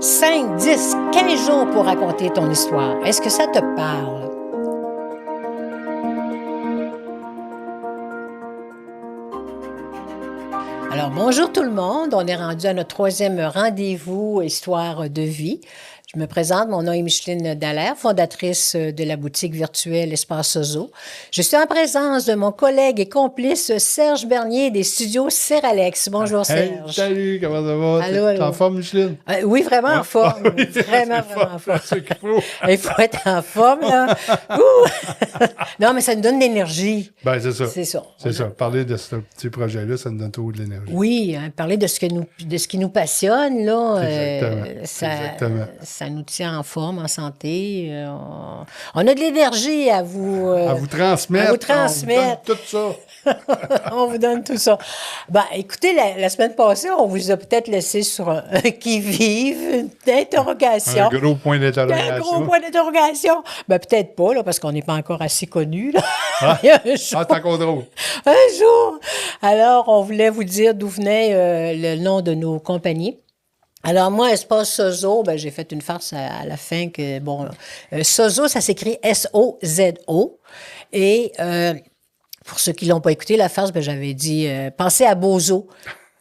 5, 10, 15 jours pour raconter ton histoire. Est-ce que ça te parle? Alors, bonjour tout le monde. On est rendu à notre 3e rendez-vous Histoire de vie. Je me présente, mon nom est Micheline Dallaire, fondatrice de la boutique virtuelle Espace Sozo. Je suis en présence de mon collègue et complice Serge Bernier des studios Seralex. Bonjour Serge. Hey, salut, comment ça va? Allô, allô. T'es en forme, Micheline? Oui, vraiment en forme. Vraiment en forme. C'est ce qu'il faut. Il faut être en forme, là. Ouh! Non, mais ça nous donne de l'énergie. Ben, c'est ça. C'est ça. C'est ça. Parler de ce petit projet-là, ça nous donne toujours de l'énergie. Oui, hein, parler de ce qui nous passionne, là, Exactement. ça nous tient en forme, en santé. On a de l'énergie à vous... à vous transmettre. à vous transmettre. On vous donne tout ça. On vous donne tout ça. Ben, écoutez, la semaine passée, on vous a peut-être laissé sur un qui-vive, une interrogation. Un gros point d'interrogation. Un gros point d'interrogation. Ben, peut-être pas, là, parce qu'on n'est pas encore assez connus, là. Ah, Il y a un jour. c'est encore drôle. Un jour. Alors, on voulait vous dire d'où venait le nom de nos compagnies. Alors, moi, Espace Sozo, ben, j'ai fait une farce à la fin que, bon, Sozo, ça s'écrit S-O-Z-O. Et pour ceux qui l'ont pas écouté, la farce, ben, j'avais dit, pensez à Bozo.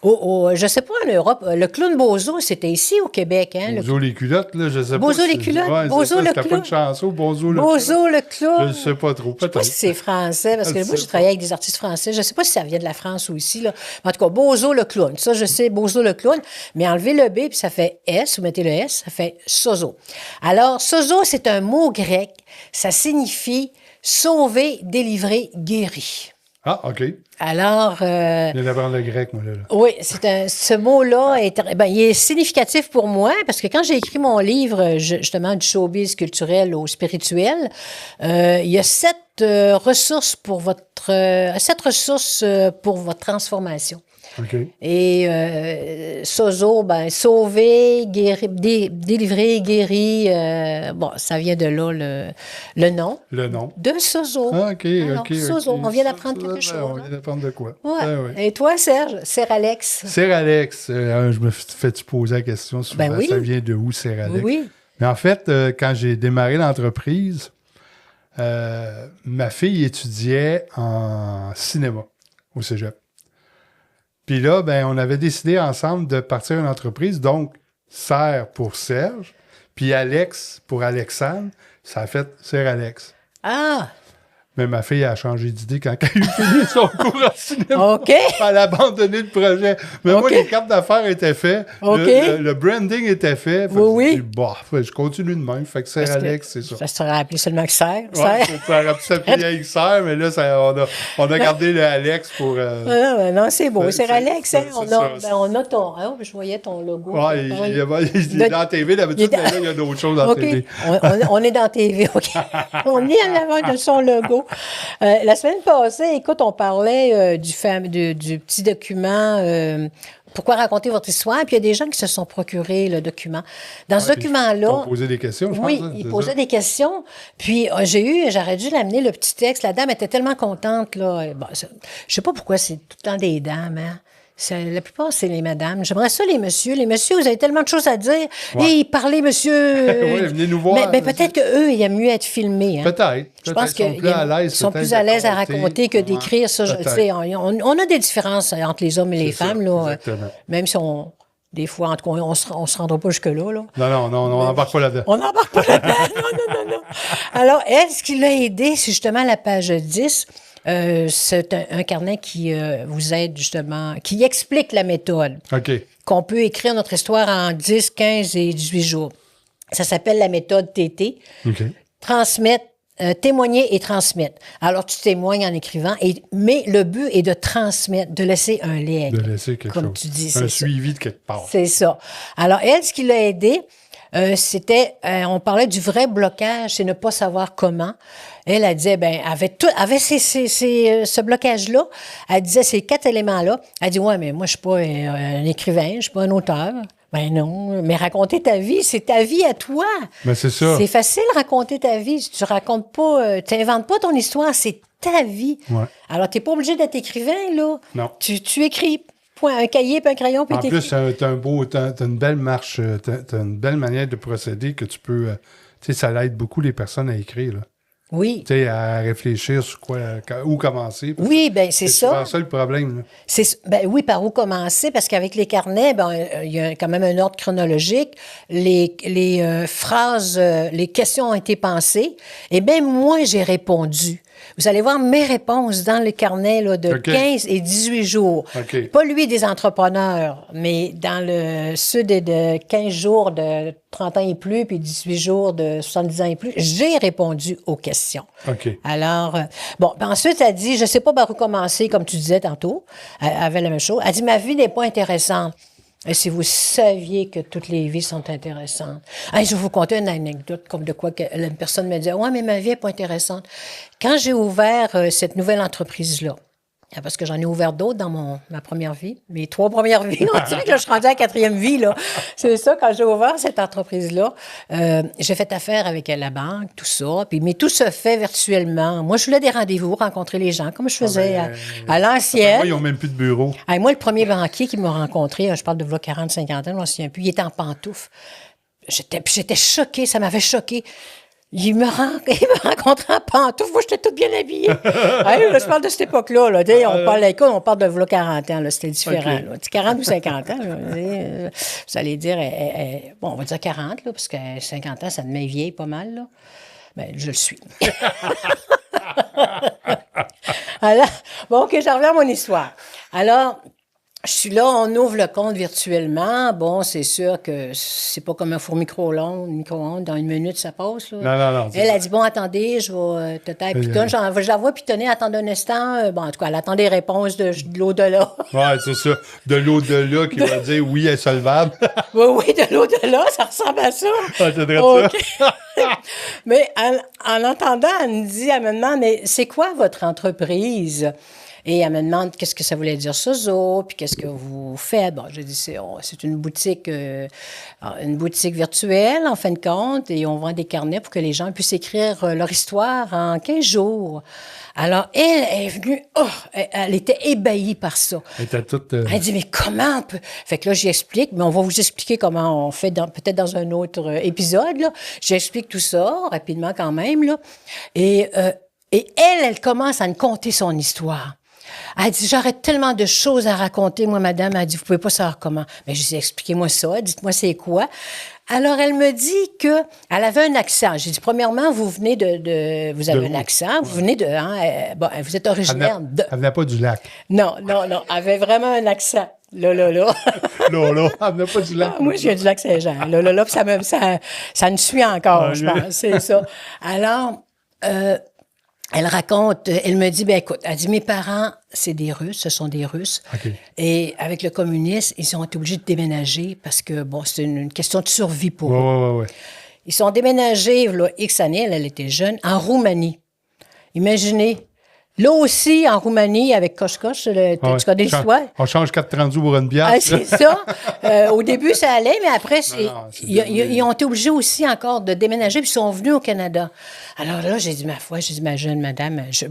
Je sais pas, en Europe, le clown Bozo, c'était ici au Québec. Hein, Bozo les culottes, là, je sais pas. Bozo les culottes, Ouais, Bozo le c'était pas clown. une chanson, Bozo le Bozo le clown. Je sais pas trop, Je sais pas peut-être. si c'est français, parce Je que moi, sais j'ai pas. travaillé avec des artistes français. Je sais pas si ça vient de la France ou ici, là. En tout cas, Bozo le clown. Ça, je sais, Bozo le clown. Mais enlevez le B, puis ça fait S, vous mettez le S, ça fait Sozo. Alors, Sozo, c'est un mot grec. Ça signifie sauver, délivrer, guéri. Ah, OK. Alors, Je viens d'apprendre le grec, moi, là. oui, ce mot-là il est significatif pour moi parce que quand j'ai écrit mon livre, justement, du showbiz culturel au spirituel, il y a 7 ressources pour votre transformation. OK. Et Sozo, ben, sauver, délivrer, guéri, bon, ça vient de là le nom Le nom. de Sozo. Ah, OK, Alors, OK. Sozo, OK. on vient d'apprendre Ça, quelque chose. On hein? vient d'apprendre de quoi? Ouais. Ah, ouais. Et toi, Serge, Seralex? Seralex, je me fais-tu poser la question souvent, Ben oui. ça vient de où, Seralex? Oui. Mais en fait, quand j'ai démarré l'entreprise, ma fille étudiait en cinéma au cégep. Puis là, ben, on avait décidé ensemble de partir une entreprise, donc Serre pour Serge, puis Alex pour Alexandre, ça a fait Seralex. Ah, Mais ma fille a changé d'idée quand elle a eu fini son cours en cinéma. OK. Elle a abandonné le projet. Mais moi, OK. les cartes d'affaires étaient faites. OK. Le branding était fait. Fait que Oui, j'ai dit, bah, je continue de même. Fait que c'est Parce que Alex, c'est ça. Ça serait appelé seulement que Serre. Ouais, ça aurait pu s'appeler avec Serre, mais là, on a gardé le Alex pour... Non, c'est beau. C'est- Seralex, hein? c'est On ça. a ton... Ah, je voyais ton logo. Ouais, il est dans la TV d'habitude, Il est mais là, il y a d'autres choses dans la OK. TV. On est dans TV, OK. On est en avant de son logo. La semaine passée, écoute, on parlait du petit document Pourquoi raconter votre histoire? Puis il y a des gens qui se sont procurés le document. Dans ce document-là... Ils ont posé des questions, je pense. Oui, hein, ils c'est posaient ça? des questions. Puis j'aurais dû l'amener, le petit texte. La dame était tellement contente, là. Bon, je sais pas pourquoi c'est tout le temps des dames, hein. La plupart, c'est les madames. J'aimerais ça, les messieurs. Les messieurs, vous avez tellement de choses à dire. Ouais. Et parlez, monsieur. Oui, venez nous voir. Mais peut-être qu'eux, il aiment mieux être filmés. Hein. Peut-être. Je pense qu'ils qu'ils sont plus à l'aise à raconter que d'écrire. Ça, je sais. On a des différences entre les hommes et les femmes. Là, exactement. même si des fois, en tout cas, on se rendra pas jusque-là. Là. Non, on n'embarque pas là-dedans. On n'embarque pas là-dedans. Non. Alors, elle, ce qui l'a aidé, c'est justement la page 10. C'est un carnet qui vous aide justement, qui explique la méthode. OK. Qu'on peut écrire notre histoire en 10, 15 et 18 jours. Ça s'appelle la méthode TT. OK. Transmettre, témoigner et transmettre. Alors, tu témoignes en écrivant, mais le but est de transmettre, de laisser un legs. De laisser quelque comme chose. tu dis, Un c'est suivi de quelque part. C'est ça. Alors, elle, ce qui l'a aidé, c'était, on parlait du vrai blocage, c'est ne pas savoir comment. Elle disait, avait ce blocage-là. Elle disait ces 4 éléments-là. Elle dit, ouais, mais moi, je suis pas un écrivain, je suis pas un auteur. Ben non, mais raconter ta vie, c'est ta vie à toi. Mais c'est ça. C'est facile de raconter ta vie. Tu racontes pas, tu inventes pas ton histoire, c'est ta vie. Ouais. Alors, tu n'es pas obligé d'être écrivain, là. Non. Tu écris. point, un cahier puis un crayon, puis En t'écris. plus, t'as une belle marche, t'as une belle manière de procéder que tu peux... tu sais, ça aide beaucoup les personnes à écrire, là. Oui. Tu sais, à réfléchir sur où commencer. Parce Oui, que ben c'est ça. souvent ça le problème, là. Ben oui, par où commencer? Parce qu'avec les carnets, ben, il y a quand même un ordre chronologique. Les phrases, les questions ont été pensées. Et bien, moi, j'ai répondu. Vous allez voir mes réponses dans le carnet là, de OK. 15 et 18 jours. OK. Pas lui des entrepreneurs, mais dans ceux de 15 jours de 30 ans et plus, puis 18 jours de 70 ans et plus, j'ai répondu aux questions. OK. Alors, bon, puis ensuite, elle dit, je sais pas par où commencer, comme tu disais tantôt, elle avait la même chose. Elle dit, ma vie n'est pas intéressante. Et si vous saviez que toutes les vies sont intéressantes. Hey, je vais vous conter une anecdote comme de quoi une personne me dit, ouais, mais ma vie n'est pas intéressante. Quand j'ai ouvert cette nouvelle entreprise-là, parce que j'en ai ouvert d'autres dans ma première vie, mes 3 premières vies, on dirait que là, je suis rendue à la 4e vie, là. C'est ça, quand j'ai ouvert cette entreprise-là, j'ai fait affaire avec la banque, tout ça, mais tout se fait virtuellement. Moi, je voulais des rendez-vous, rencontrer les gens, comme je faisais à l'ancienne. Moi, ils n'ont même plus de bureau. Hey, moi, le premier banquier qui m'a rencontré, je parle de 40, 50 ans, je m'en souviens plus, il était en pantoufles. J'étais choquée, ça m'avait choquée. Il me rencontrait en pantoufles. Moi, j'étais toute bien habillée. Hey, là, je parle de cette époque-là. Là, on parle de l'école, on parle de 40 ans. Là, c'était différent. Okay. Là. 40 ou 50 ans. Là, vous allez dire, bon, on va dire 40, là, parce que 50 ans, ça me met vieille pas mal. Là. Ben, je le suis. Alors, bon, OK, je reviens à mon histoire. Alors, je suis là, on ouvre le compte virtuellement. Bon, c'est sûr que c'est pas comme un four micro-ondes, dans 1 minute, ça passe. Là. Non. Elle a dit, bon, attendez, je vais te taire pitonne. Je la vois pitonner, attendre un instant. Bon, en tout cas, elle attend des réponses de l'au-delà. Ouais, c'est ça. De l'au-delà qui va dire oui, elle est solvable. Oui, de l'au-delà, ça ressemble à ça. Ah, c'est vrai ça. Mais en entendant, elle me demande, mais c'est quoi votre entreprise? Et elle me demande qu'est-ce que ça voulait dire Sozo, puis qu'est-ce que vous faites. Bon, je dis c'est une boutique virtuelle, en fin de compte, et on vend des carnets pour que les gens puissent écrire leur histoire en 15 jours. Alors, elle est venue, elle était ébahie par ça. Elle était toute... Elle dit, mais comment on peut... Fait que là, j'explique, mais on va vous expliquer comment on fait peut-être dans un autre épisode, là. J'explique tout ça, rapidement quand même, là. Et elle commence à me conter son histoire. Elle dit, j'aurais tellement de choses à raconter, moi, madame. Elle dit, vous pouvez pas savoir comment. Mais je dis, expliquez-moi ça, dites-moi c'est quoi. Alors, elle me dit qu'elle avait un accent. J'ai dit, premièrement, vous venez vous avez un accent, vous venez de, vous êtes originaire de... Elle venait pas du lac. Non, elle avait vraiment un accent. Là. Là, elle venait pas du lac. Moi, je viens du lac Saint-Jean. Là, puis ça me suit encore, je pense, c'est ça. Alors, elle raconte, elle me dit, écoute, elle dit, mes parents, c'est des Russes, ce sont des Russes. Okay. Et avec le communisme, ils ont été obligés de déménager parce que, bon, c'est une question de survie pour eux. Ouais. Ils sont déménagés, là, X années, elle était jeune, en Roumanie. Imaginez. Là aussi, en Roumanie, avec Coche-Coche, tu connais l'histoire? On change 4,30 pour une bière. Ah, c'est ça. Au début, ça allait, mais après, ils ont été obligés aussi encore de déménager, puis ils sont venus au Canada. Alors là, j'ai dit, ma jeune madame, je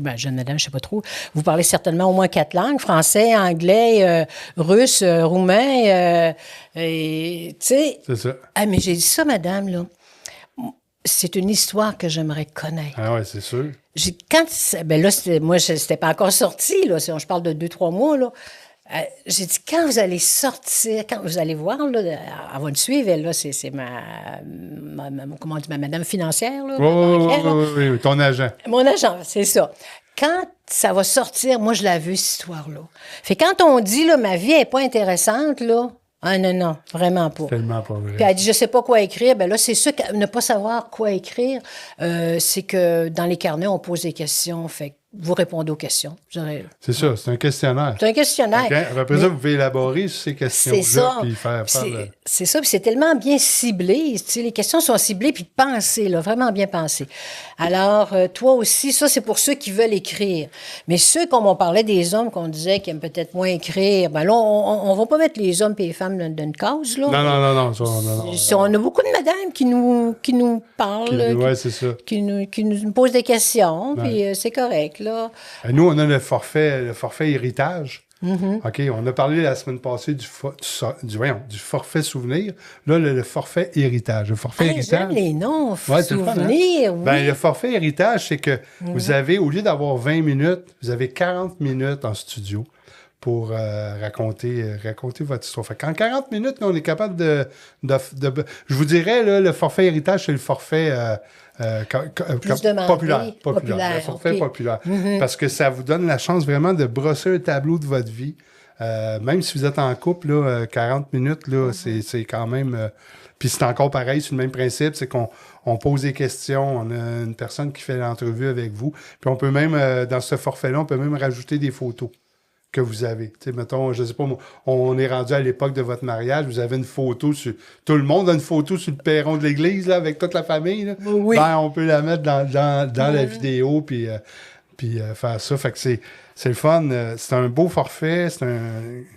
sais pas trop, vous parlez certainement au moins 4 langues, français, anglais, russe, roumain, et tu sais. C'est ça. Ah, mais j'ai dit ça, madame, là. C'est une histoire que j'aimerais connaître. Ah ouais, c'est sûr. Là, c'était pas encore sorti, là. Je parle de 2-3 mois, là. J'ai dit, quand vous allez sortir, quand vous allez voir, là, elle va me suivre, elle, là, c'est comment on dit, ma madame financière, là. Oui, ton agent. Mon agent, c'est ça. Quand ça va sortir, moi, je l'ai vu, cette histoire-là. Fait quand on dit, là, ma vie n'est pas intéressante, là, ah non, vraiment pas. Tellement pas vrai. Puis elle dit, je sais pas quoi écrire. Ben là, c'est sûr que ne pas savoir quoi écrire, c'est que dans les carnets, on pose des questions. Fait que vous répondez aux questions. C'est ça, c'est un questionnaire. C'est un questionnaire. Okay. Après ça, vous pouvez élaborer sur ces questions-là. C'est ça, puis c'est tellement bien ciblé. Tu sais, les questions sont ciblées puis pensées, là, vraiment bien pensées. Alors, toi aussi, ça, c'est pour ceux qui veulent écrire. Mais ceux, comme on parlait des hommes, qu'on disait qui aiment peut-être moins écrire, ben là, on va pas mettre les hommes et les femmes dans une case, là. Non. On a beaucoup de madames qui nous parlent. Oui, c'est ça. Qui nous posent des questions, puis c'est correct, là. Nous, on a le forfait héritage. OK, on a parlé la semaine passée du forfait souvenir. Là, le forfait héritage. Le forfait J'aime héritage. les noms, Ouais, c'est le fun, hein? souvenirs, oui. Ben, le forfait héritage, c'est que vous avez, au lieu d'avoir 20 minutes, vous avez 40 minutes en studio pour raconter votre histoire. Fait qu'en 40 minutes, là, on est capable je vous dirais, là, le forfait héritage, c'est le forfait populaire. Le forfait populaire. Parce que ça vous donne la chance vraiment de brosser un tableau de votre vie. Même si vous êtes en couple, là, 40 minutes, là, c'est quand même... puis c'est encore pareil, c'est le même principe, c'est qu'on pose des questions, on a une personne qui fait l'entrevue avec vous, puis on peut même, dans ce forfait-là, on peut même rajouter des photos que vous avez. Tu sais, mettons, je sais pas, on est rendu à l'époque de votre mariage, vous avez une photo sur... Tout le monde a une photo sur le perron de l'église, là, avec toute la famille, là. Oui. Ben, on peut la mettre dans la vidéo, puis faire ça. Fait que c'est le fun. C'est un beau forfait.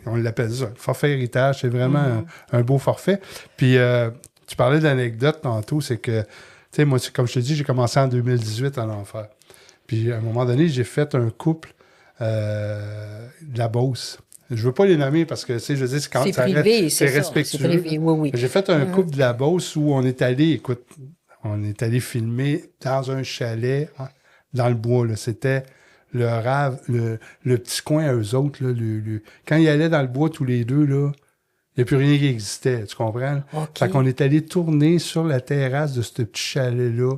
On l'appelle ça, forfait héritage. C'est vraiment un beau forfait. Puis, tu parlais de l'anecdote tantôt, c'est que, tu sais, moi, comme je te dis, j'ai commencé en 2018 à en faire. Puis, à un moment donné, j'ai fait un couple de la Beauce. Je veux pas les nommer parce que, tu sais, je veux dire, c'est privé, c'est respectueux. C'est privé, oui. J'ai fait un couple de la Beauce où on est allé filmer dans un chalet, dans le bois, là. C'était le petit coin à eux autres, là. Quand ils allaient dans le bois tous les deux, là, il n'y a plus rien qui existait, tu comprends? Okay. Fait qu'on est allé tourner sur la terrasse de ce petit chalet-là,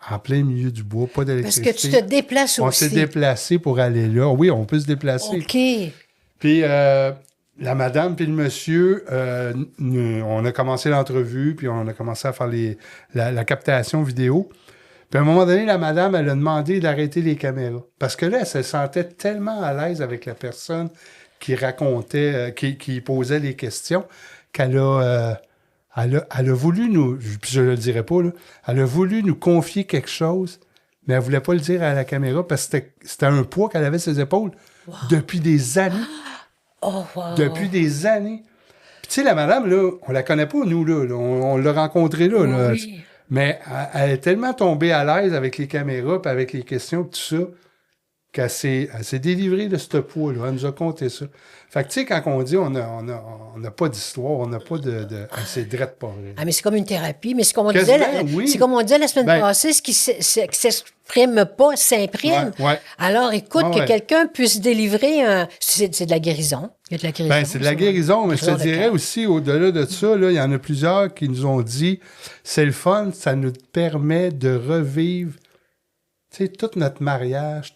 en plein milieu du bois, pas d'électricité. Parce que tu te déplaces aussi. On s'est déplacé pour aller là. Oui, on peut se déplacer. OK. Puis la madame puis le monsieur, on a commencé l'entrevue, puis on a commencé à faire la captation vidéo. Puis à un moment donné, la madame, elle a demandé d'arrêter les caméras. Parce que là, elle se sentait tellement à l'aise avec la personne qui racontait, qui posait les questions, qu'elle a... Elle a voulu nous, puis je ne le dirai pas, là, elle a voulu nous confier quelque chose, mais elle ne voulait pas le dire à la caméra parce que c'était un poids qu'elle avait sur ses épaules depuis des années. Oh, wow. Depuis des années. Puis tu sais, la madame, là, on la connaît pas, nous, là. On l'a rencontrée là. Là. Oui. Mais elle est tellement tombée à l'aise avec les caméras puis avec les questions tout ça qu'elle s'est délivrée de ce poids-là. Elle nous a conté ça. Fait que, tu sais, quand on dit on n'a pas d'histoire, on n'a pas de c'est drette pas vrai. Ah, mais c'est comme une thérapie. Mais c'est comme on Quasiment, disait, oui. c'est comme on disait la semaine passée, ce qui s'exprime pas s'imprime. Ouais. Alors, écoute, que quelqu'un puisse délivrer c'est de la guérison. Il y a de la guérison. Ben, c'est de la guérison, mais je te dirais aussi, au-delà de ça, là, il y en a plusieurs qui nous ont dit, c'est le fun, ça nous permet de revivre, tu sais, tout notre mariage,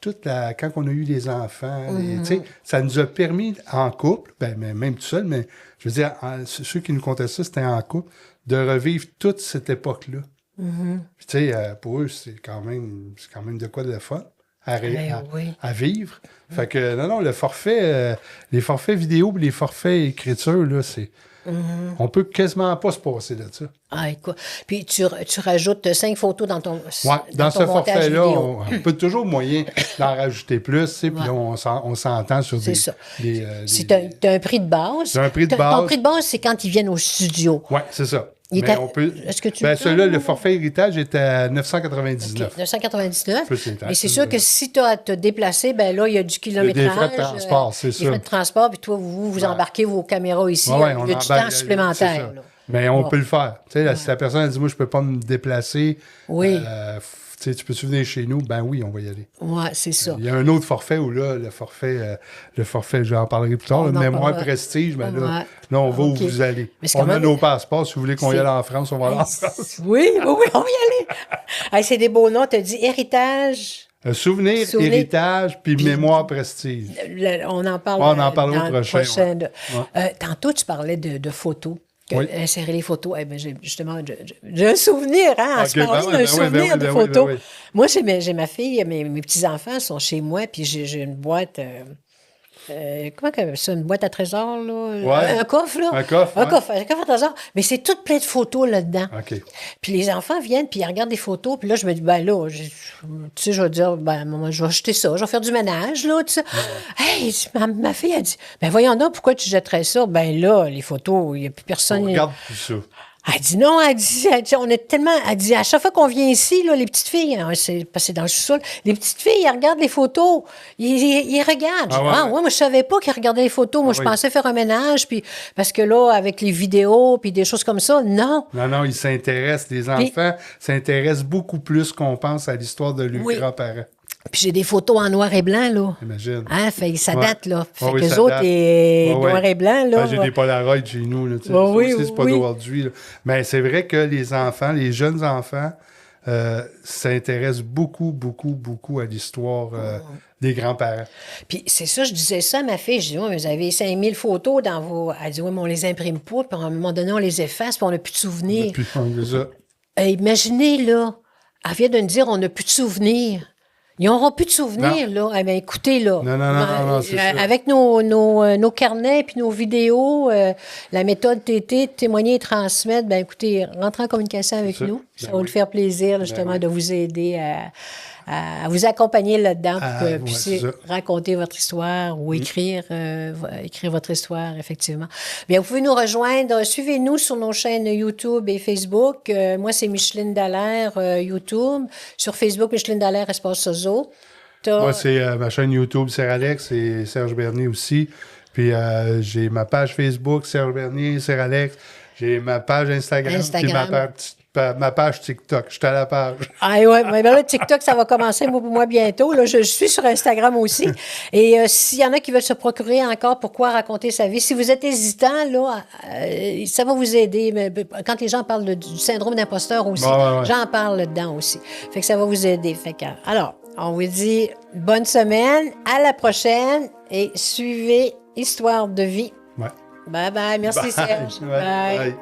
quand on a eu des enfants, tu sais, ça nous a permis, en couple, ben, même tout seul, mais je veux dire, ceux qui nous contaient ça, c'était en couple, de revivre toute cette époque-là. Puis, tu sais, pour eux, c'est quand même de quoi de fun à vivre. Fait que, non, les forfaits vidéo et les forfaits écriture, là, c'est... On peut quasiment pas se passer de ça. Ah, écoute. Puis tu rajoutes 5 photos dans ton dans ce forfait-là, on peut toujours moyen d'en rajouter plus, tu sais, puis là, on s'entend sur des... C'est ça. C'est t'as un prix de base. C'est un prix de base. Ton prix de base, c'est quand ils viennent au studio. Oui, c'est ça. Est-ce que tu celui-là, le forfait héritage était à 999. Okay, 999. Mais c'est sûr que si tu as à te déplacer, ben là, il y a du kilométrage. Il y a des frais de transport, c'est sûr. Des frais de transport, puis toi, vous embarquez vos caméras ici. Il y a du temps supplémentaire. Mais on peut le faire. Tu sais, si la personne dit, moi, je ne peux pas me déplacer, oui. Tu peux-tu venir chez nous? Ben oui, on va y aller. Oui, c'est ça. Il y a un autre forfait où là, le forfait, j'en parlerai plus tard, le mémoire prestige, ben là, on va où vous allez. On a nos passeports. Si vous voulez qu'on y aille en France, on va aller en France. Oui, on va y aller. C'est des beaux noms. Tu as dit héritage. Souvenir, héritage, puis mémoire prestige. On en parle, au prochain. Tantôt, tu parlais de photos. Insérer les photos. Eh bien, justement, j'ai un souvenir, hein, en ce moment, un souvenir de photos. Oui. Moi, j'ai ma fille, mes petits-enfants sont chez moi, puis j'ai une boîte... comment ça, une boîte à trésors, là? Ouais. Un coffre, là? Un coffre à trésors. Mais c'est tout plein de photos là-dedans. OK. Puis les enfants viennent, puis ils regardent des photos, puis là, je me dis, ben là, tu sais, je vais dire, ben, maman, je vais jeter ça, je vais faire du ménage, là, tout ça. Hey, ma fille a dit, ben voyons donc, pourquoi tu jetterais ça? Ben là, les photos, il n'y a plus personne. On regarde plus ça. Elle dit non, elle dit, on est tellement, elle dit, à chaque fois qu'on vient ici, là, les petites filles, hein, c'est passé dans le sous-sol, les petites filles, elles regardent les photos, ils regardent. Ah, ouais, ouais. Moi, je savais pas qu'ils regardaient les photos. Moi, je oui. pensais faire un ménage, puis, parce que là, avec les vidéos, puis des choses comme ça, non. Non, ils s'intéressent. Les enfants s'intéressent beaucoup plus qu'on pense à l'histoire de leurs Oui. grands-parents. Puis j'ai des photos en noir et blanc, là. Imagine. Hein, fait, ça Ouais. date, là. Fait Ouais, oui, que ça les autres, date. les Ouais, ouais. noir et blanc, là. Ben, j'ai des Polaroids chez nous. Là, tu sais. Ouais, Ça oui, aussi, c'est pas oui. d'aujourd'hui. Là. Mais c'est vrai que les enfants, les jeunes enfants, s'intéressent beaucoup à l'histoire des grands-parents. Puis c'est ça, je disais ça à ma fille. Je dis, ouais, vous avez 5000 photos dans vos. Elle dit, oui, mais on les imprime pas, puis à un moment donné, on les efface, puis on n'a plus de souvenirs. Puis, on fait ça. Imaginez, là, elle vient de me dire, on n'a plus de souvenirs. Ils n'auront plus de souvenirs, là. Eh bien, écoutez, là. Non, c'est ça. Avec nos carnets puis nos vidéos, la méthode TT, témoigner et transmettre, ben écoutez, rentrez en communication avec ça. nous. Ben Ça va oui. nous faire plaisir, là, justement, oui. de vous aider à vous accompagner là-dedans pour que Ouais, vous puissiez c'est ça. raconter votre histoire ou écrire votre histoire, effectivement. Bien, vous pouvez nous rejoindre. Suivez-nous sur nos chaînes YouTube et Facebook. Moi, c'est Micheline Dallaire, YouTube. Sur Facebook, Micheline Dallaire, Espace Sozo. Moi, c'est ma chaîne YouTube, Serge Alex, et Serge Bernier aussi. Puis j'ai ma page Facebook, Serge Bernier, Serge Alex. J'ai ma page Instagram. Puis ma page TikTok. Je suis à la page. Ah ouais, mais là, TikTok, ça va commencer pour moi bientôt. Là, je suis sur Instagram aussi. Et s'il y en a qui veulent se procurer encore pourquoi raconter sa vie, si vous êtes hésitant, là, ça va vous aider. Mais quand les gens parlent du syndrome d'imposteur aussi, Ouais. j'en parle là-dedans aussi. Fait que ça va vous aider. Fait que, alors, on vous dit bonne semaine, à la prochaine et suivez Histoire de vie. Ouais. Bye bye. Merci, Serge. Ouais, bye.